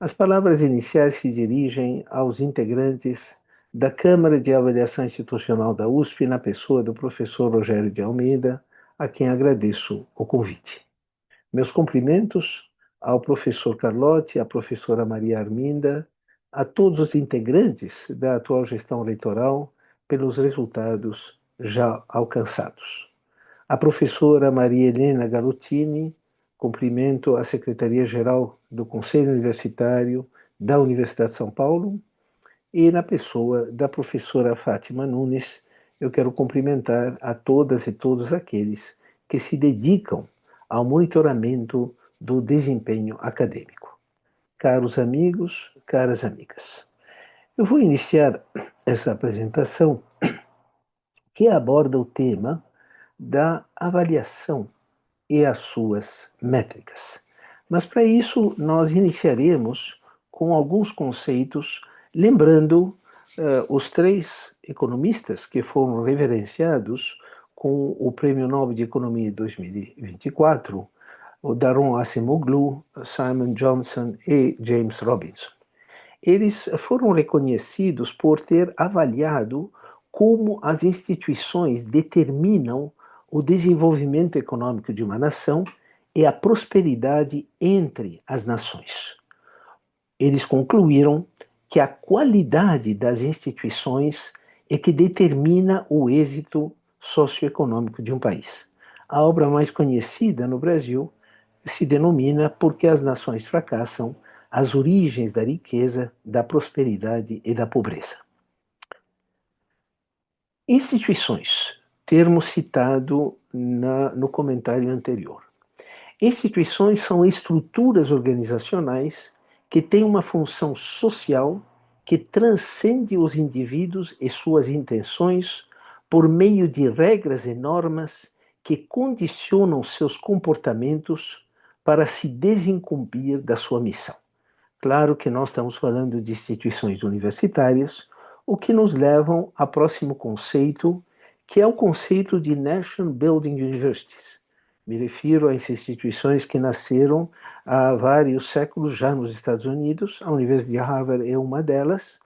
As palavras iniciais se dirigem aos integrantes da Câmara de Avaliação Institucional da USP, na pessoa do professor Rogério de Almeida, a quem agradeço o convite. Meus cumprimentos ao professor Carlotti, à professora Maria Arminda, a todos os integrantes da atual gestão eleitoral pelos resultados já alcançados. A professora Maria Helena Galutini, cumprimento a Secretaria-Geral do Conselho Universitário da Universidade de São Paulo, e na pessoa da professora Fátima Nunes, eu quero cumprimentar a todas e todos aqueles que se dedicam ao monitoramento do desempenho acadêmico. Caros amigos, caras amigas, eu vou iniciar essa apresentação que aborda o tema da avaliação e as suas métricas. Mas para isso nós iniciaremos com alguns conceitos, lembrando os três economistas que foram reverenciados com o Prêmio Nobel de Economia de 2024, o Daron Acemoglu, Simon Johnson e James Robinson. Eles foram reconhecidos por ter avaliado como as instituições determinam o desenvolvimento econômico de uma nação e a prosperidade entre as nações. Eles concluíram que a qualidade das instituições é que determina o êxito socioeconômico de um país. A obra mais conhecida no Brasil se denomina Por que as Nações Fracassam? As Origens da Riqueza, da Prosperidade e da Pobreza. Instituições, termo citado no comentário anterior. Instituições são estruturas organizacionais que têm uma função social que transcende os indivíduos e suas intenções por meio de regras e normas que condicionam seus comportamentos para se desincumbir da sua missão. Claro que nós estamos falando de instituições universitárias, o que nos leva ao próximo conceito, que é o conceito de Nation Building Universities. Me refiro a essas instituições que nasceram há vários séculos já nos Estados Unidos. A Universidade de Harvard é uma delas.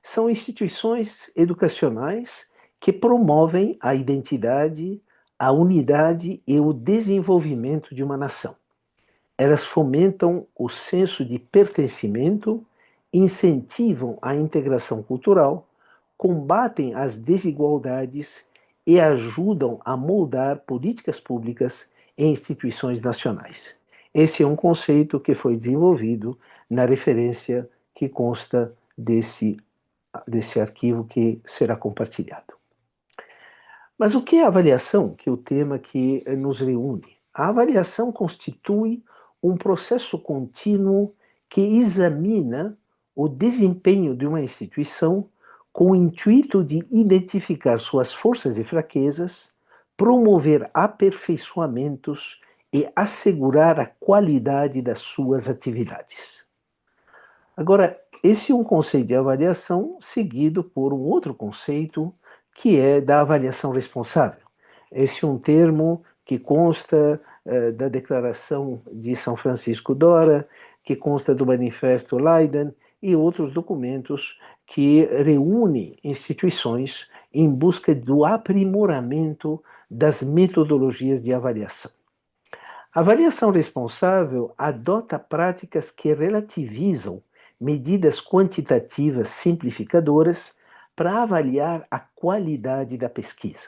São instituições educacionais que promovem a identidade, a unidade e o desenvolvimento de uma nação. Elas fomentam o senso de pertencimento, incentivam a integração cultural, combatem as desigualdades e ajudam a moldar políticas públicas e instituições nacionais. Esse é um conceito que foi desenvolvido na referência que consta desse arquivo que será compartilhado. Mas o que é a avaliação, que é o tema que nos reúne? A avaliação constitui um processo contínuo que examina o desempenho de uma instituição com o intuito de identificar suas forças e fraquezas, promover aperfeiçoamentos e assegurar a qualidade das suas atividades. Agora, esse é um conceito de avaliação seguido por um outro conceito, que é da avaliação responsável. Esse é um termo que consta da Declaração de São Francisco d'Ora, que consta do Manifesto Leiden e outros documentos que reúnem instituições em busca do aprimoramento das metodologias de avaliação. A avaliação responsável adota práticas que relativizam medidas quantitativas simplificadoras para avaliar a qualidade da pesquisa.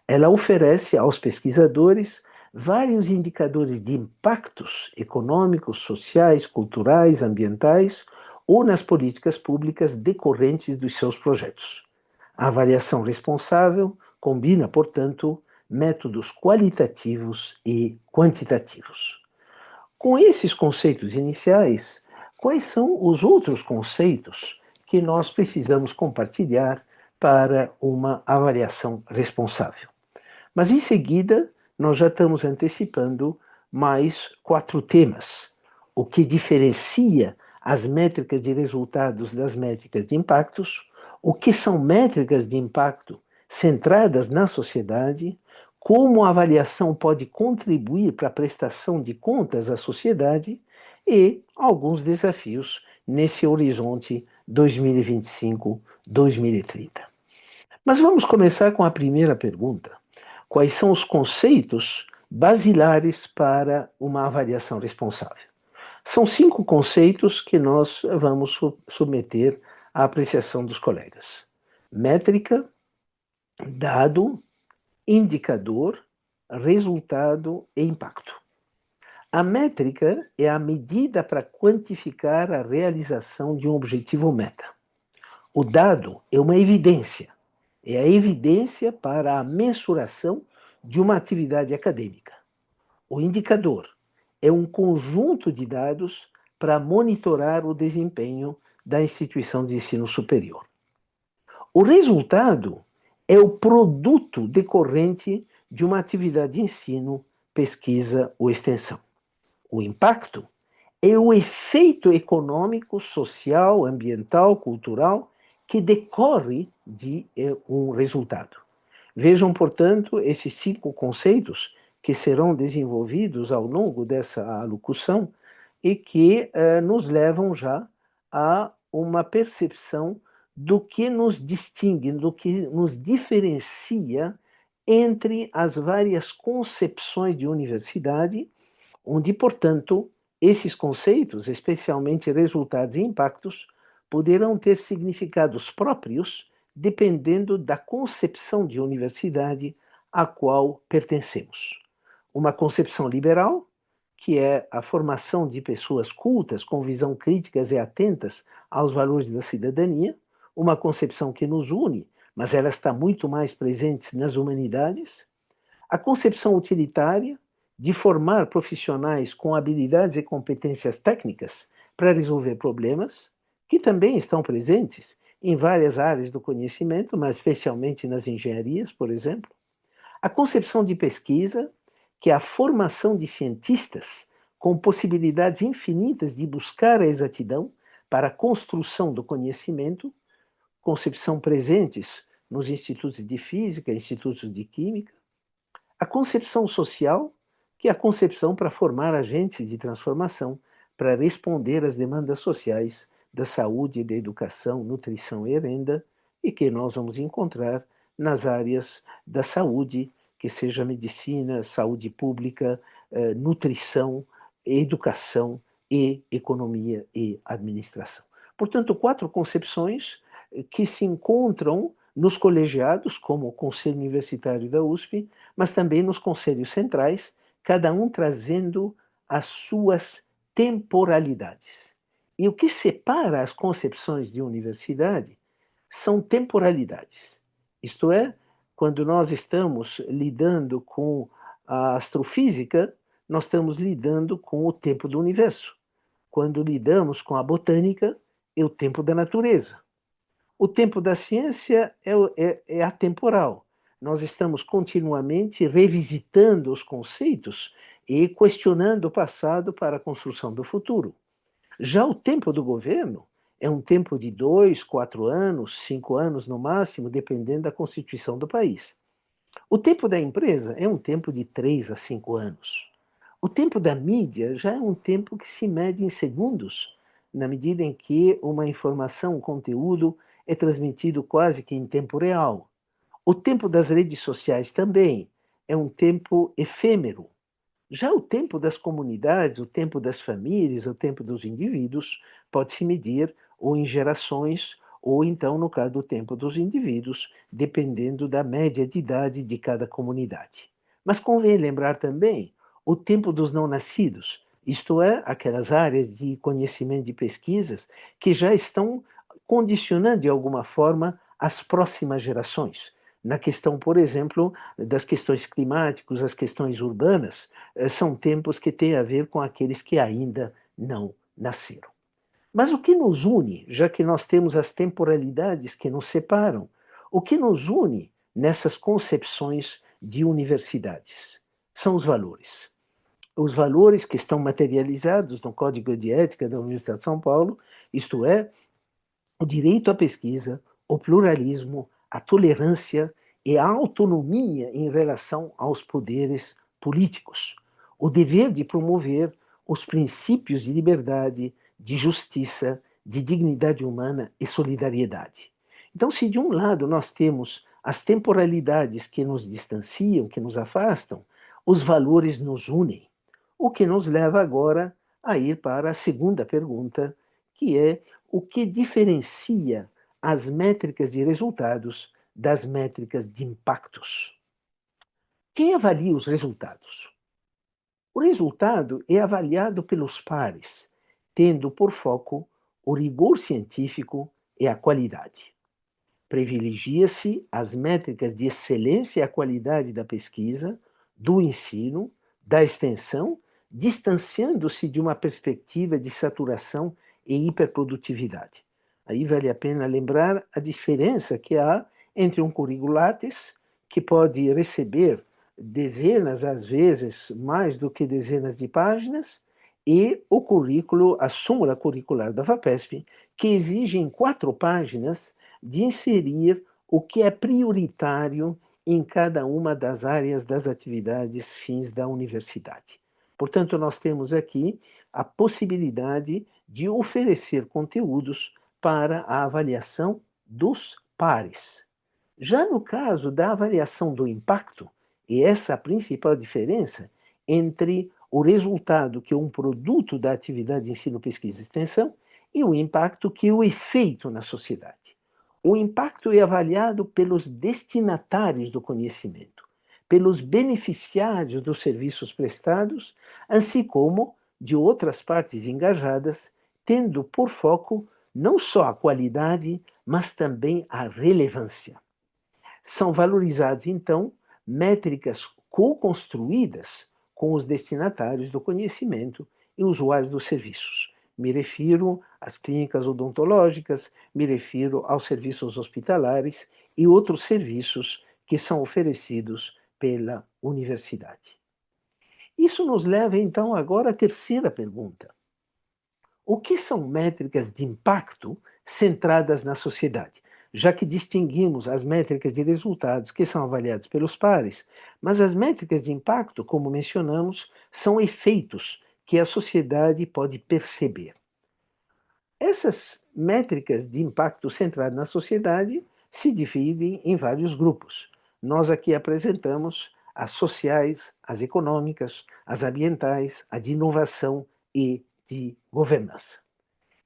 Ela oferece aos pesquisadores vários indicadores de impactos econômicos, sociais, culturais, ambientais ou nas políticas públicas decorrentes dos seus projetos. A avaliação responsável combina, portanto, métodos qualitativos e quantitativos. Com esses conceitos iniciais, quais são os outros conceitos que nós precisamos compartilhar para uma avaliação responsável? Mas em seguida, nós já estamos antecipando mais 4 temas. O que diferencia as métricas de resultados das métricas de impactos, o que são métricas de impacto centradas na sociedade, como a avaliação pode contribuir para a prestação de contas à sociedade e alguns desafios nesse horizonte 2025-2030. Mas vamos começar com a primeira pergunta. Quais são os conceitos basilares para uma avaliação responsável? São 5 conceitos que nós vamos submeter à apreciação dos colegas: métrica, dado, indicador, resultado e impacto. A métrica é a medida para quantificar a realização de um objetivo meta. O dado é uma evidência, é a evidência para a mensuração de uma atividade acadêmica. O indicador é um conjunto de dados para monitorar o desempenho da instituição de ensino superior. O resultado é o produto decorrente de uma atividade de ensino, pesquisa ou extensão. O impacto é o efeito econômico, social, ambiental, cultural que decorre de um resultado. Vejam, portanto, esses 5 conceitos que serão desenvolvidos ao longo dessa alocução e que nos levam já a uma percepção do que nos distingue, do que nos diferencia entre as várias concepções de universidade, onde, portanto, esses conceitos, especialmente resultados e impactos, poderão ter significados próprios dependendo da concepção de universidade a qual pertencemos. Uma concepção liberal, que é a formação de pessoas cultas, com visão críticas e atentas aos valores da cidadania, uma concepção que nos une, mas ela está muito mais presente nas humanidades. A concepção utilitária, de formar profissionais com habilidades e competências técnicas para resolver problemas, que também estão presentes em várias áreas do conhecimento, mas especialmente nas engenharias, por exemplo. A concepção de pesquisa, que é a formação de cientistas com possibilidades infinitas de buscar a exatidão para a construção do conhecimento, concepção presentes nos institutos de física, institutos de química. A concepção social, que é a concepção para formar agentes de transformação, para responder às demandas sociais da saúde, da educação, nutrição e renda, e que nós vamos encontrar nas áreas da saúde, que seja medicina, saúde pública, nutrição, educação e economia e administração. Portanto, 4 concepções que se encontram nos colegiados, como o Conselho Universitário da USP, mas também nos conselhos centrais, cada um trazendo as suas temporalidades. E o que separa as concepções de universidade são temporalidades. Isto é, quando nós estamos lidando com a astrofísica, nós estamos lidando com o tempo do universo. Quando lidamos com a botânica, é o tempo da natureza. O tempo da ciência é atemporal. Nós estamos continuamente revisitando os conceitos e questionando o passado para a construção do futuro. Já o tempo do governo é um tempo de 2, 4 anos, 5 anos no máximo, dependendo da constituição do país. O tempo da empresa é um tempo de 3 a 5 anos. O tempo da mídia já é um tempo que se mede em segundos, na medida em que uma informação, um conteúdo, é transmitido quase que em tempo real. O tempo das redes sociais também é um tempo efêmero. Já o tempo das comunidades, o tempo das famílias, o tempo dos indivíduos, pode se medir ou em gerações, ou então, no caso do tempo dos indivíduos, dependendo da média de idade de cada comunidade. Mas convém lembrar também o tempo dos não nascidos, isto é, aquelas áreas de conhecimento e pesquisas que já estão condicionando de alguma forma as próximas gerações. Na questão, por exemplo, das questões climáticas, as questões urbanas, são tempos que têm a ver com aqueles que ainda não nasceram. Mas o que nos une, já que nós temos as temporalidades que nos separam, o que nos une nessas concepções de universidades? São os valores. Os valores que estão materializados no Código de Ética da Universidade de São Paulo, isto é, o direito à pesquisa, o pluralismo, a tolerância e a autonomia em relação aos poderes políticos, o dever de promover os princípios de liberdade, de justiça, de dignidade humana e solidariedade. Então, se de um lado nós temos as temporalidades que nos distanciam, que nos afastam, os valores nos unem. O que nos leva agora a ir para a segunda pergunta, que é o que diferencia as métricas de resultados das métricas de impactos. Quem avalia os resultados? O resultado é avaliado pelos pares, tendo por foco o rigor científico e a qualidade. Privilegia-se as métricas de excelência e a qualidade da pesquisa, do ensino, da extensão, distanciando-se de uma perspectiva de saturação e hiperprodutividade. Aí vale a pena lembrar a diferença que há entre um currículo Lattes, que pode receber dezenas, às vezes, mais do que dezenas de páginas, e o currículo, a súmula curricular da FAPESP, que exige em 4 páginas de inserir o que é prioritário em cada uma das áreas das atividades fins da universidade. Portanto, nós temos aqui a possibilidade de oferecer conteúdos para a avaliação dos pares. Já no caso da avaliação do impacto, e essa é a principal diferença entre o resultado que é um produto da atividade de ensino, pesquisa e extensão e o impacto que é o efeito na sociedade. O impacto é avaliado pelos destinatários do conhecimento, pelos beneficiários dos serviços prestados, assim como de outras partes engajadas, tendo por foco não só a qualidade, mas também a relevância. São valorizadas, então, métricas co-construídas com os destinatários do conhecimento e usuários dos serviços. Me refiro às clínicas odontológicas, me refiro aos serviços hospitalares e outros serviços que são oferecidos pela universidade. Isso nos leva, então, agora à terceira pergunta. O que são métricas de impacto centradas na sociedade? Já que distinguimos as métricas de resultados, que são avaliadas pelos pares, mas as métricas de impacto, como mencionamos, são efeitos que a sociedade pode perceber. Essas métricas de impacto centrado na sociedade se dividem em vários grupos. Nós aqui apresentamos as sociais, as econômicas, as ambientais, a de inovação e de governança.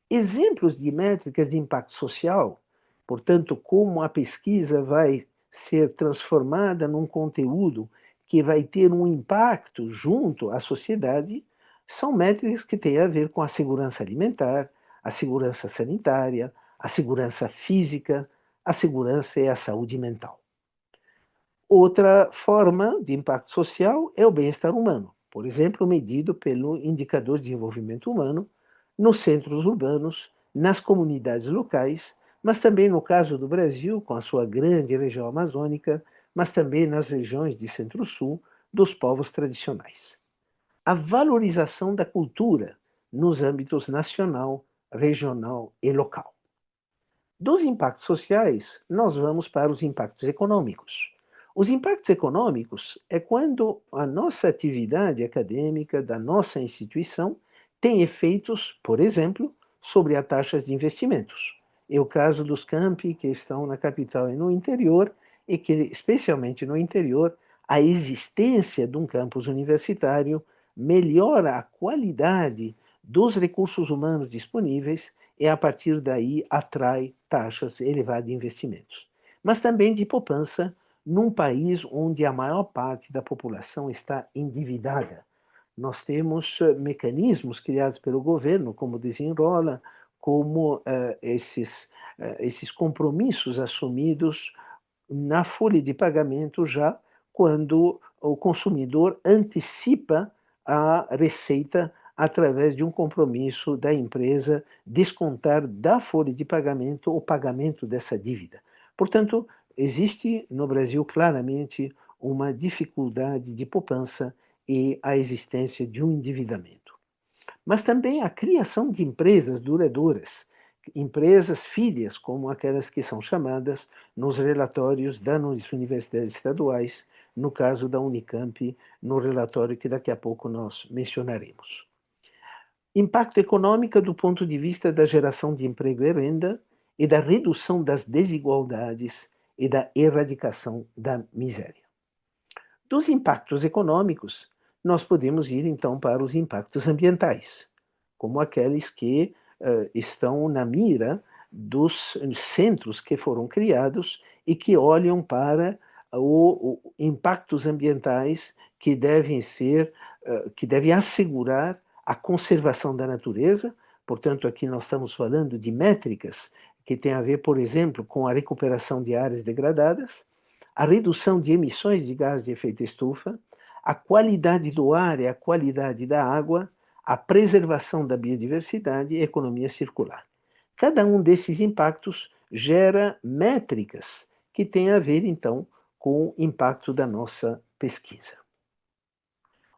Exemplos de métricas de impacto social, portanto, como a pesquisa vai ser transformada num conteúdo que vai ter um impacto junto à sociedade, são métricas que têm a ver com a segurança alimentar, a segurança sanitária, a segurança física, a segurança e a saúde mental. Outra forma de impacto social é o bem-estar humano, por exemplo, medido pelo Indicador de Desenvolvimento Humano, nos centros urbanos, nas comunidades locais, mas também no caso do Brasil, com a sua grande região amazônica, mas também nas regiões de Centro-Sul, dos povos tradicionais. A valorização da cultura nos âmbitos nacional, regional e local. Dos impactos sociais, nós vamos para os impactos econômicos. Os impactos econômicos é quando a nossa atividade acadêmica da nossa instituição tem efeitos, por exemplo, sobre as taxas de investimentos. É o caso dos campi que estão na capital e no interior, e que, especialmente no interior, a existência de um campus universitário melhora a qualidade dos recursos humanos disponíveis e, a partir daí, atrai taxas elevadas de investimentos. Mas também de poupança num país onde a maior parte da população está endividada. Nós temos mecanismos criados pelo governo, como Desenrola, como esses compromissos assumidos na folha de pagamento já quando o consumidor antecipa a receita através de um compromisso da empresa descontar da folha de pagamento o pagamento dessa dívida. Portanto, existe no Brasil claramente uma dificuldade de poupança e a existência de um endividamento. Mas também a criação de empresas duradouras, empresas filhas, como aquelas que são chamadas nos relatórios das universidades estaduais, no caso da Unicamp, no relatório que daqui a pouco nós mencionaremos. Impacto econômico do ponto de vista da geração de emprego e renda e da redução das desigualdades e da erradicação da miséria. Dos impactos econômicos, nós podemos ir então para os impactos ambientais, como aqueles que estão na mira dos centros que foram criados e que olham para os impactos ambientais que devem ser, que devem assegurar a conservação da natureza. Portanto, aqui nós estamos falando de métricas que têm a ver, por exemplo, com a recuperação de áreas degradadas, a redução de emissões de gás de efeito estufa, a qualidade do ar e a qualidade da água, a preservação da biodiversidade e a economia circular. Cada um desses impactos gera métricas que têm a ver, então, com o impacto da nossa pesquisa.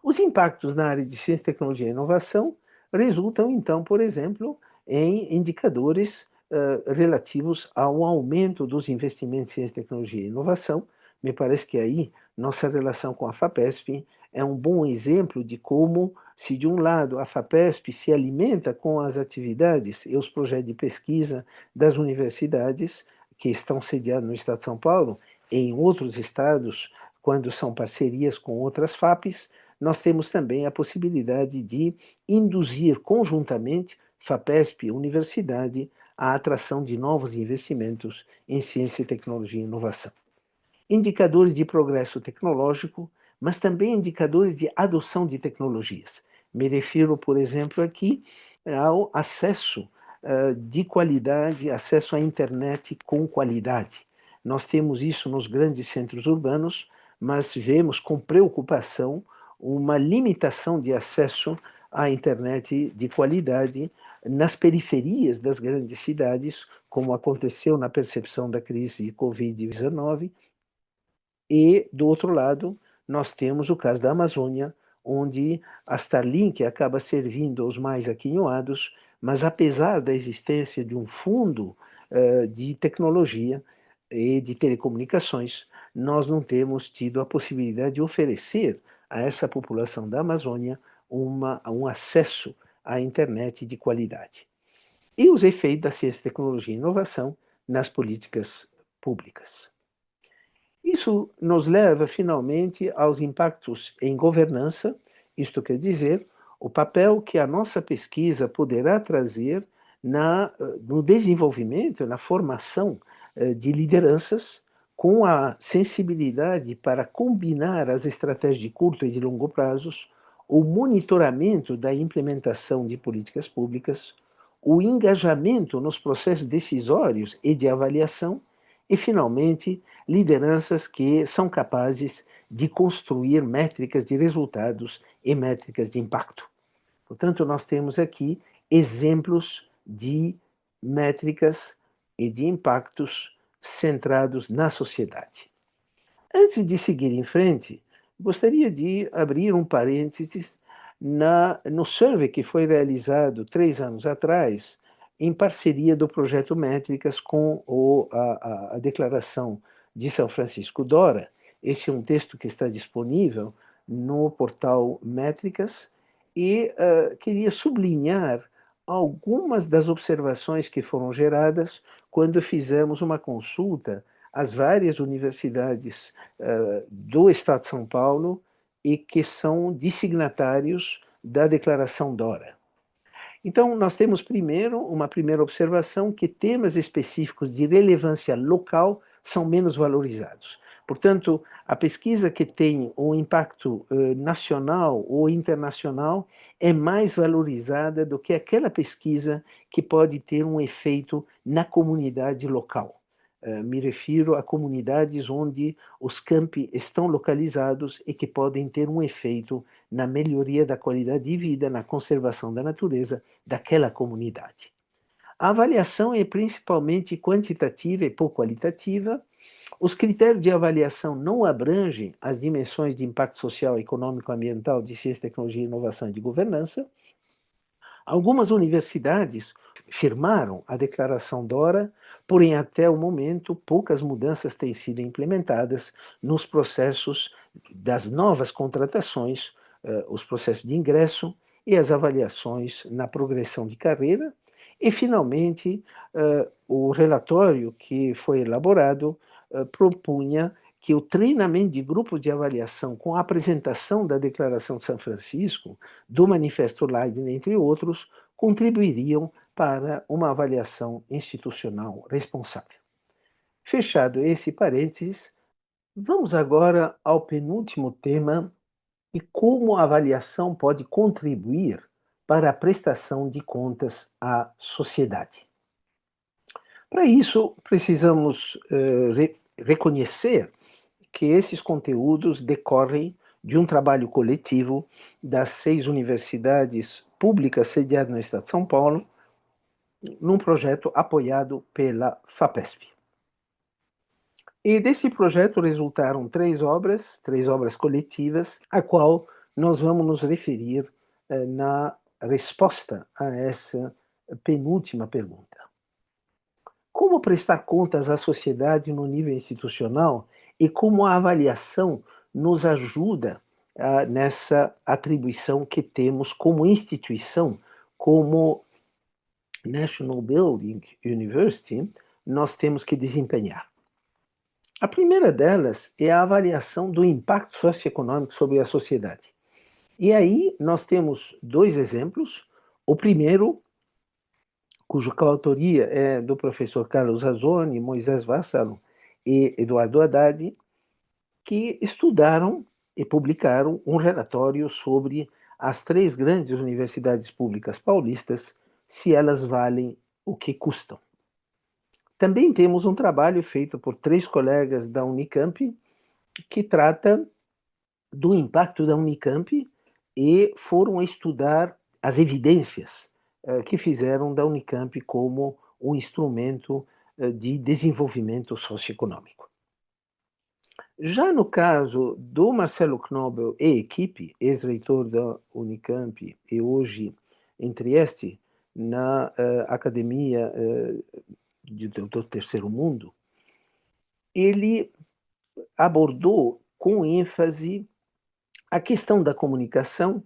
Os impactos na área de ciência, tecnologia e inovação resultam, então, por exemplo, em indicadores relativos ao aumento dos investimentos em ciência, tecnologia e inovação. Me parece que aí nossa relação com a FAPESP é um bom exemplo de como, se de um lado a FAPESP se alimenta com as atividades e os projetos de pesquisa das universidades que estão sediados no estado de São Paulo e em outros estados, quando são parcerias com outras FAPES, nós temos também a possibilidade de induzir conjuntamente FAPESP e universidade a atração de novos investimentos em ciência, tecnologia e inovação. Indicadores de progresso tecnológico, mas também indicadores de adoção de tecnologias. Me refiro, por exemplo, aqui ao acesso de qualidade, acesso à internet com qualidade. Nós temos isso nos grandes centros urbanos, mas vemos com preocupação uma limitação de acesso à internet de qualidade nas periferias das grandes cidades, como aconteceu na percepção da crise de Covid-19. E, do outro lado, nós temos o caso da Amazônia, onde a Starlink acaba servindo aos mais aquinhoados, mas apesar da existência de um fundo de tecnologia e de telecomunicações, nós não temos tido a possibilidade de oferecer a essa população da Amazônia um acesso à internet de qualidade. E os efeitos da ciência, tecnologia e inovação nas políticas públicas. Isso nos leva, finalmente, aos impactos em governança, isto quer dizer, o papel que a nossa pesquisa poderá trazer no desenvolvimento, na formação de lideranças, com a sensibilidade para combinar as estratégias de curto e de longo prazos, o monitoramento da implementação de políticas públicas, o engajamento nos processos decisórios e de avaliação, e, finalmente, lideranças que são capazes de construir métricas de resultados e métricas de impacto. Portanto, nós temos aqui exemplos de métricas e de impactos centrados na sociedade. Antes de seguir em frente, gostaria de abrir um parênteses no survey que foi realizado 3 anos atrás, em parceria do Projeto Métricas com a Declaração de São Francisco Dora. Esse é um texto que está disponível no portal Métricas e queria sublinhar algumas das observações que foram geradas quando fizemos uma consulta às várias universidades do Estado de São Paulo e que são dessignatários da Declaração Dora. Então, nós temos primeiro uma primeira observação que temas específicos de relevância local são menos valorizados. Portanto, a pesquisa que tem um impacto nacional ou internacional é mais valorizada do que aquela pesquisa que pode ter um efeito na comunidade local. Me refiro a comunidades onde os campi estão localizados e que podem ter um efeito na melhoria da qualidade de vida, na conservação da natureza daquela comunidade. A avaliação é principalmente quantitativa e pouco qualitativa. Os critérios de avaliação não abrangem as dimensões de impacto social, econômico, ambiental, de ciência, tecnologia, inovação e de governança. Algumas universidades firmaram a Declaração Dora, porém, até o momento, poucas mudanças têm sido implementadas nos processos das novas contratações, os processos de ingresso, e as avaliações na progressão de carreira. E, finalmente, o relatório que foi elaborado propunha que o treinamento de grupos de avaliação com a apresentação da Declaração de São Francisco, do Manifesto Leiden, entre outros, contribuiriam para uma avaliação institucional responsável. Fechado esse parênteses, vamos agora ao penúltimo tema e como a avaliação pode contribuir para a prestação de contas à sociedade. Para isso, precisamos reconhecer que esses conteúdos decorrem de um trabalho coletivo das 6 universidades públicas sediadas no estado de São Paulo, num projeto apoiado pela FAPESP. E desse projeto resultaram 3 obras coletivas, a qual nós vamos nos referir na resposta a essa penúltima pergunta. Como prestar contas à sociedade no nível institucional e como a avaliação nos ajuda nessa atribuição que temos como instituição, como National Building University, nós temos que desempenhar. A primeira delas é a avaliação do impacto socioeconômico sobre a sociedade. E aí nós temos 2 exemplos. O primeiro, cuja coautoria é do professor Carlos Razzoni, Moisés Vassalo e Eduardo Haddad, que estudaram e publicaram um relatório sobre as 3 grandes universidades públicas paulistas, se elas valem o que custam. Também temos um trabalho feito por 3 colegas da Unicamp, que trata do impacto da Unicamp e foram estudar as evidências que fizeram da Unicamp como um instrumento de desenvolvimento socioeconômico. Já no caso do Marcelo Knobel e equipe, ex-reitor da Unicamp e hoje em Trieste, na Academia do Terceiro Mundo, ele abordou com ênfase a questão da comunicação,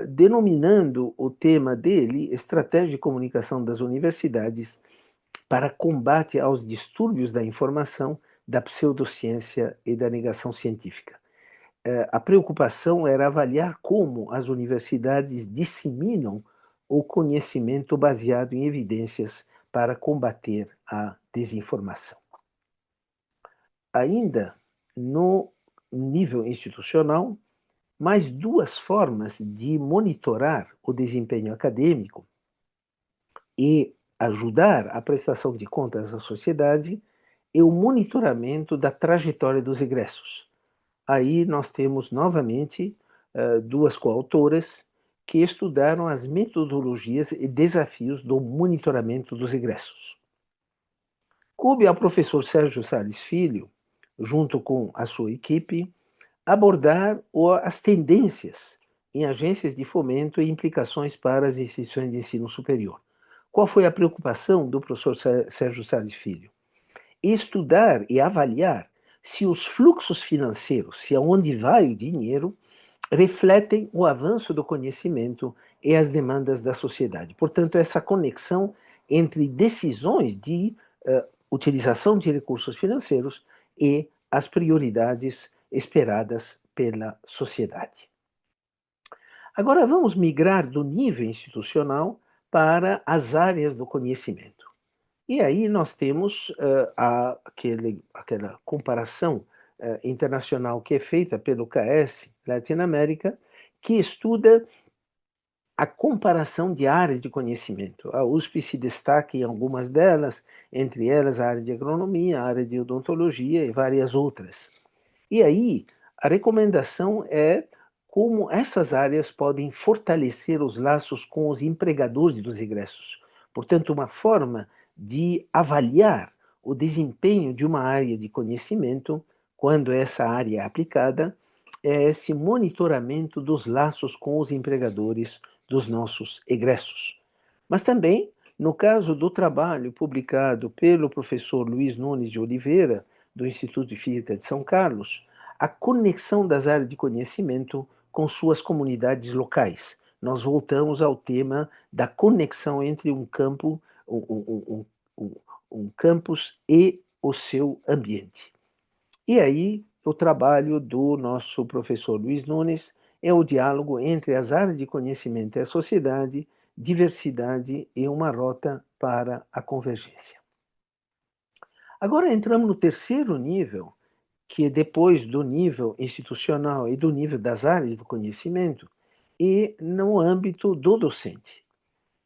denominando o tema dele Estratégia de Comunicação das Universidades para combate aos distúrbios da informação, da pseudociência e da negação científica. A preocupação era avaliar como as universidades disseminam o conhecimento baseado em evidências para combater a desinformação. Ainda no nível institucional, mais 2 formas de monitorar o desempenho acadêmico e ajudar a prestação de contas à sociedade é o monitoramento da trajetória dos egressos. Aí nós temos novamente 2 coautoras que estudaram as metodologias e desafios do monitoramento dos egressos. Coube ao professor Sérgio Salles Filho, junto com a sua equipe, abordar as tendências em agências de fomento e implicações para as instituições de ensino superior. Qual foi a preocupação do professor Sérgio Salles Filho? Estudar e avaliar se os fluxos financeiros, se aonde vai o dinheiro, refletem o avanço do conhecimento e as demandas da sociedade. Portanto, essa conexão entre decisões de utilização de recursos financeiros e as prioridades esperadas pela sociedade. Agora vamos migrar do nível institucional para as áreas do conhecimento. E aí nós temos aquela comparação internacional que é feita pelo KS Latinoamérica, que estuda a comparação de áreas de conhecimento. A USP se destaca em algumas delas, entre elas a área de agronomia, a área de odontologia e várias outras. E aí, a recomendação é como essas áreas podem fortalecer os laços com os empregadores dos egressos. Portanto, uma forma de avaliar o desempenho de uma área de conhecimento, quando essa área é aplicada, é esse monitoramento dos laços com os empregadores dos nossos egressos. Mas também, no caso do trabalho publicado pelo professor Luiz Nunes de Oliveira, do Instituto de Física de São Carlos, a conexão das áreas de conhecimento com suas comunidades locais, nós voltamos ao tema da conexão entre um campo, um campus e o seu ambiente. E aí, o trabalho do nosso professor Luiz Nunes é o diálogo entre as áreas de conhecimento e a sociedade, diversidade e uma rota para a convergência. Agora entramos no terceiro nível, que é depois do nível institucional e do nível das áreas do conhecimento, e no âmbito do docente.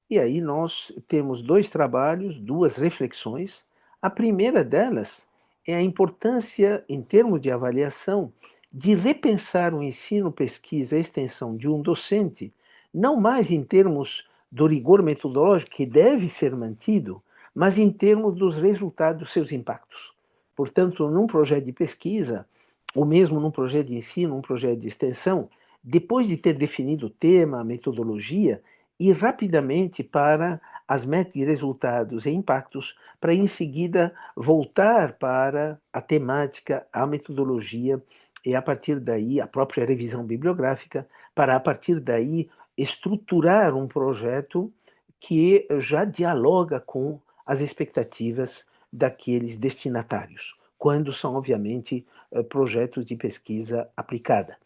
E aí nós temos dois trabalhos, duas reflexões. A primeira delas é a importância, em termos de avaliação, de repensar o ensino, pesquisa e extensão de um docente, não mais em termos do rigor metodológico, que deve ser mantido, mas em termos dos resultados dos seus impactos. Portanto, num projeto de pesquisa, ou mesmo num projeto de ensino, um projeto de extensão, depois de ter definido o tema, a metodologia, ir rapidamente para as metas de resultados e impactos, para em seguida voltar para a temática, a metodologia e a partir daí a própria revisão bibliográfica, para a partir daí estruturar um projeto que já dialoga com as expectativas daqueles destinatários, quando são, obviamente, projetos de pesquisa aplicada.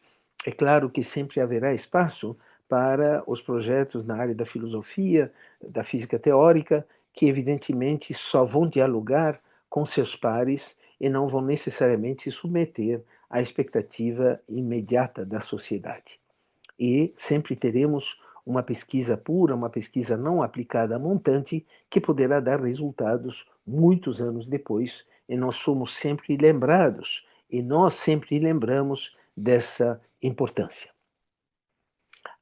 É claro que sempre haverá espaço para os projetos na área da filosofia, da física teórica, que evidentemente só vão dialogar com seus pares e não vão necessariamente se submeter à expectativa imediata da sociedade. E sempre teremos uma pesquisa pura, uma pesquisa não aplicada a montante, que poderá dar resultados muitos anos depois, e nós somos sempre lembrados, e nós sempre lembramos dessa importância.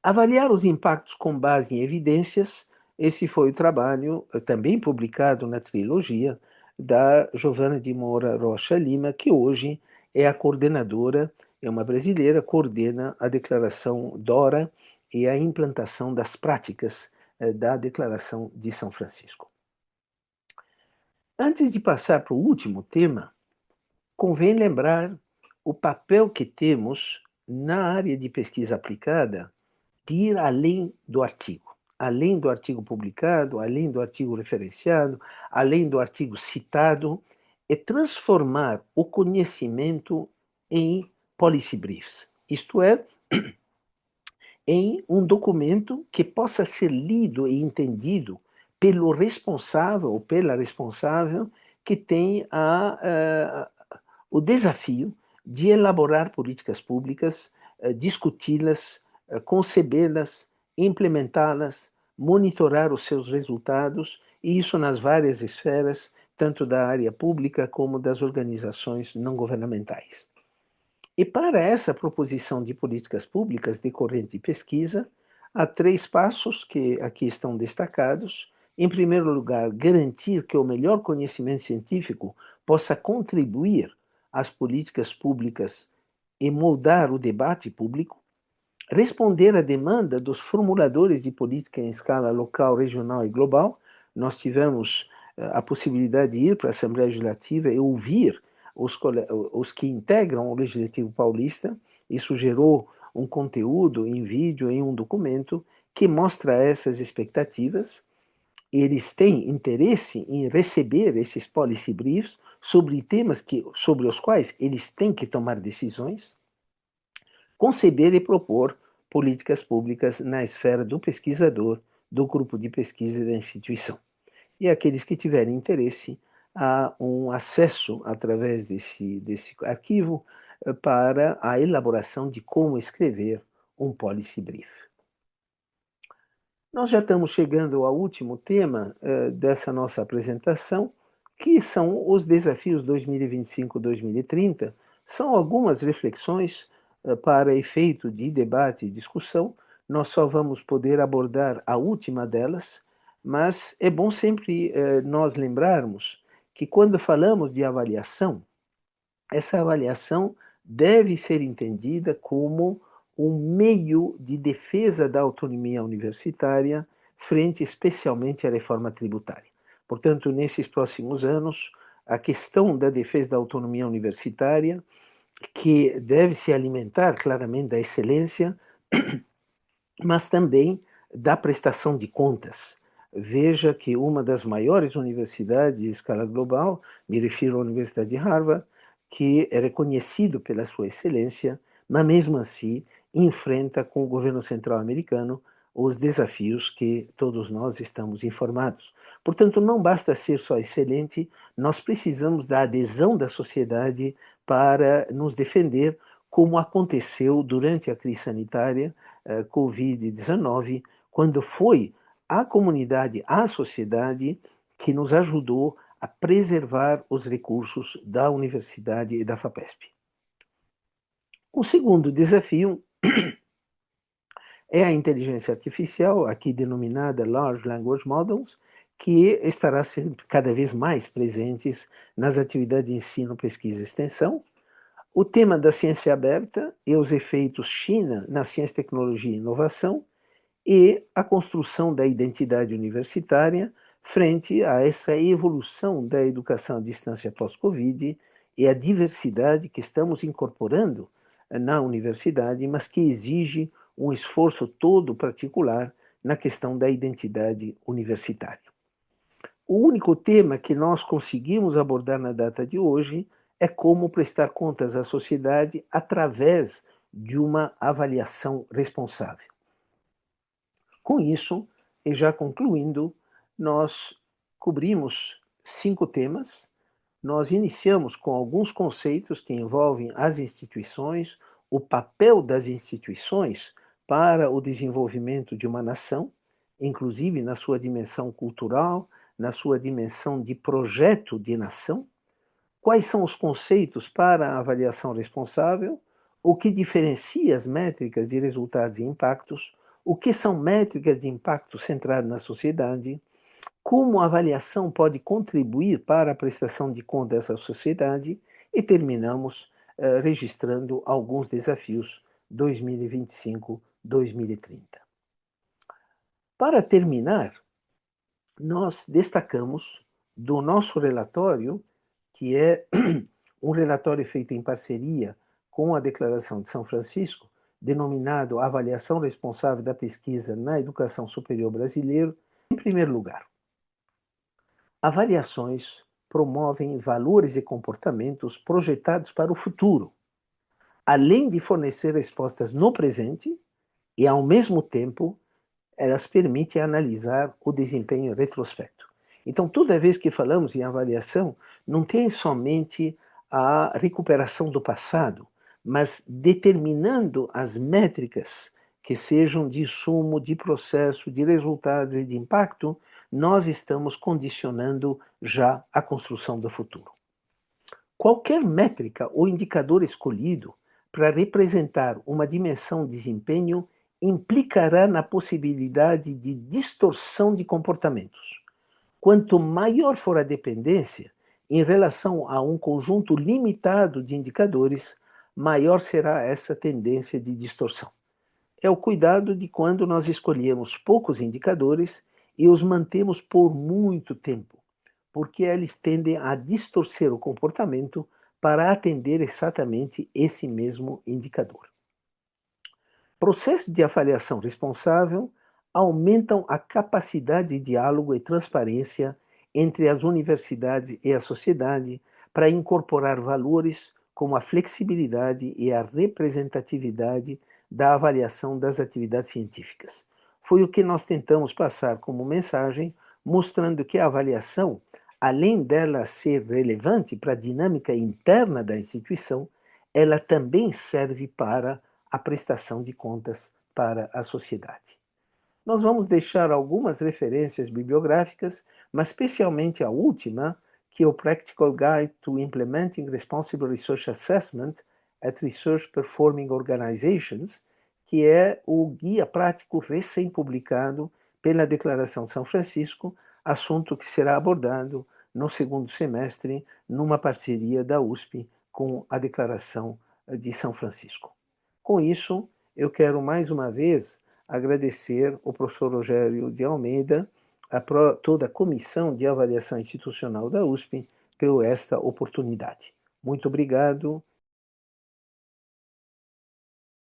Avaliar os impactos com base em evidências, esse foi o trabalho também publicado na trilogia da Giovana de Moura Rocha Lima, que hoje é a coordenadora, é uma brasileira, coordena a declaração DORA e a implantação das práticas da Declaração de São Francisco. Antes de passar para o último tema, convém lembrar o papel que temos na área de pesquisa aplicada de ir além do artigo publicado, além do artigo referenciado, além do artigo citado, é transformar o conhecimento em policy briefs, isto é, em um documento que possa ser lido e entendido pelo responsável ou pela responsável que tem o desafio de elaborar políticas públicas, discuti-las, concebê-las, implementá-las, monitorar os seus resultados, e isso nas várias esferas, tanto da área pública como das organizações não governamentais. E para essa proposição de políticas públicas decorrente de pesquisa, há três passos que aqui estão destacados. Em primeiro lugar, garantir que o melhor conhecimento científico possa contribuir às políticas públicas e moldar o debate público. Responder à demanda dos formuladores de política em escala local, regional e global. Nós tivemos a possibilidade de ir para a Assembleia Legislativa e ouvir os que integram o Legislativo Paulista. Isso gerou um conteúdo em vídeo, em um documento, que mostra essas expectativas. Eles têm interesse em receber esses policy briefs sobre temas sobre os quais eles têm que tomar decisões. Conceber e propor políticas públicas na esfera do pesquisador, do grupo de pesquisa e da instituição. E aqueles que tiverem interesse, há um acesso através desse arquivo para a elaboração de como escrever um policy brief. Nós já estamos chegando ao último tema dessa nossa apresentação, que são os desafios 2025-2030. São algumas reflexões para efeito de debate e discussão. Nós só vamos poder abordar a última delas, mas é bom sempre nós lembrarmos que quando falamos de avaliação, essa avaliação deve ser entendida como um meio de defesa da autonomia universitária frente especialmente à reforma tributária. Portanto, nesses próximos anos, a questão da defesa da autonomia universitária, que deve se alimentar claramente da excelência mas também da prestação de contas. Veja que uma das maiores universidades de escala global, me refiro à Universidade de Harvard, que é reconhecido pela sua excelência, mas mesmo assim enfrenta com o governo central americano os desafios que todos nós estamos informados. Portanto, não basta ser só excelente, nós precisamos da adesão da sociedade para nos defender, como aconteceu durante a crise sanitária Covid-19, quando foi a comunidade, a sociedade, que nos ajudou a preservar os recursos da universidade e da FAPESP. O segundo desafio é a inteligência artificial, aqui denominada Large Language Models, que estará sempre cada vez mais presentes nas atividades de ensino, pesquisa e extensão. O tema da ciência aberta e os efeitos China na ciência, tecnologia e inovação, e a construção da identidade universitária frente a essa evolução da educação à distância pós-Covid e a diversidade que estamos incorporando na universidade, mas que exige um esforço todo particular na questão da identidade universitária. O único tema que nós conseguimos abordar na data de hoje é como prestar contas à sociedade através de uma avaliação responsável. Com isso, e já concluindo, nós cobrimos 5 temas. Nós iniciamos com alguns conceitos que envolvem as instituições, o papel das instituições para o desenvolvimento de uma nação, inclusive na sua dimensão cultural, na sua dimensão de projeto de nação. Quais são os conceitos para a avaliação responsável? O que diferencia as métricas de resultados e impactos? O que são métricas de impacto centrado na sociedade? Como a avaliação pode contribuir para a prestação de contas dessa sociedade? E terminamos registrando alguns desafios 2025-2030. Para terminar, nós destacamos do nosso relatório, que é um relatório feito em parceria com a Declaração de São Francisco, denominado Avaliação Responsável da Pesquisa na Educação Superior Brasileira. Em primeiro lugar, avaliações promovem valores e comportamentos projetados para o futuro, além de fornecer respostas no presente e, ao mesmo tempo, elas permitem analisar o desempenho retrospecto. Então, toda vez que falamos em avaliação, não tem somente a recuperação do passado, mas determinando as métricas que sejam de sumo, de processo, de resultados e de impacto, nós estamos condicionando já a construção do futuro. Qualquer métrica ou indicador escolhido para representar uma dimensão de desempenho implicará na possibilidade de distorção de comportamentos. Quanto maior for a dependência em relação a um conjunto limitado de indicadores, maior será essa tendência de distorção. É o cuidado de quando nós escolhemos poucos indicadores e os mantemos por muito tempo, porque eles tendem a distorcer o comportamento para atender exatamente esse mesmo indicador. Processos de avaliação responsável aumentam a capacidade de diálogo e transparência entre as universidades e a sociedade para incorporar valores como a flexibilidade e a representatividade da avaliação das atividades científicas. Foi o que nós tentamos passar como mensagem, mostrando que a avaliação, além dela ser relevante para a dinâmica interna da instituição, ela também serve para a prestação de contas para a sociedade. Nós vamos deixar algumas referências bibliográficas, mas especialmente a última, que é o Practical Guide to Implementing Responsible Research Assessment at Research Performing Organizations, que é o guia prático recém-publicado pela Declaração de São Francisco, assunto que será abordado no segundo semestre, numa parceria da USP com a Declaração de São Francisco. Com isso, eu quero mais uma vez agradecer ao professor Rogério de Almeida, toda a Comissão de Avaliação Institucional da USP, por esta oportunidade. Muito obrigado